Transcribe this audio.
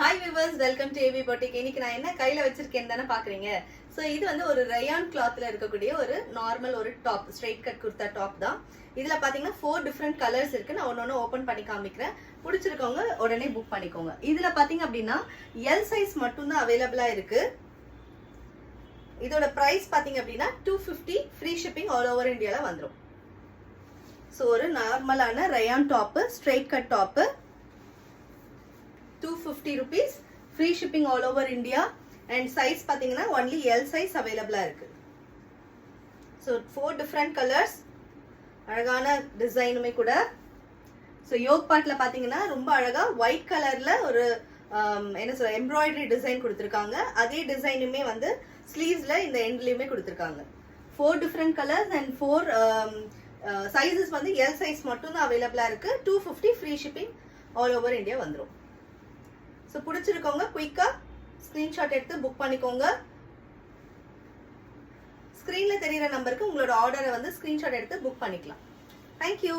Hi viewers, welcome to AV Boutique. இன்னைக்கு நான் என்ன கையில வச்சிருக்கேன்னு தானே பாக்குறீங்க. சோ இது வந்து ஒரு rayon clothல இருக்கக்கூடிய ஒரு நார்மல் ஒரு top, straight cut kurta top தான். இதுல பாத்தீங்கன்னா 4 டிஃபரண்ட் கலர்ஸ் இருக்கு. நான் ஒவ்வொன்னு ஓபன் பண்ணி காமிக்கிறேன். பிடிச்சிருக்கவங்க உடனே புக் பண்ணிக்கோங்க. இதுல பாத்தீங்க அப்படின்னா L சைஸ் மட்டும் தான் அவேலபிளா இருக்கு. இதோட பிரைஸ் பாத்தீங்க அப்படின்னா 250 ஃப்ரீ ஷிப்பிங் ஆல் ஓவர் இந்தியால வந்துரும். சோ ஒரு நார்மலான rayon top, straight cut top 250 rupees, free shipping all over India, and size பாத்தீங்கன்னா only L size available இருக்கு. So 4 different colors, அழகான டிசைனுமே கூட. So yoke partல பாத்தீங்கன்னா ரொம்ப அழகா white கலர்ல ஒரு என்ன சொல்ற எம்ப்ராய்டரி டிசைன் கொடுத்திருக்காங்க. அதே டிசைனுமே வந்து ஸ்லீவ்ஸ்ல இந்த எண்ட்லயுமே கொடுத்திருக்காங்க. 4 different colors and 4 sizes வந்து L size மட்டும் தான் அவேலபிளா இருக்கு. 250 free shipping all over India வந்துரும். ஸோ பிடிச்சிருக்கவங்க குயிக்காக ஸ்க்ரீன்ஷாட் எடுத்து புக் பண்ணிக்கோங்க. ஸ்க்ரீனில் தெரிகிற நம்பருக்கு உங்களோட ஆர்டரை வந்து ஸ்க்ரீன்ஷாட் எடுத்து புக் பண்ணிக்கலாம். தேங்க்யூ.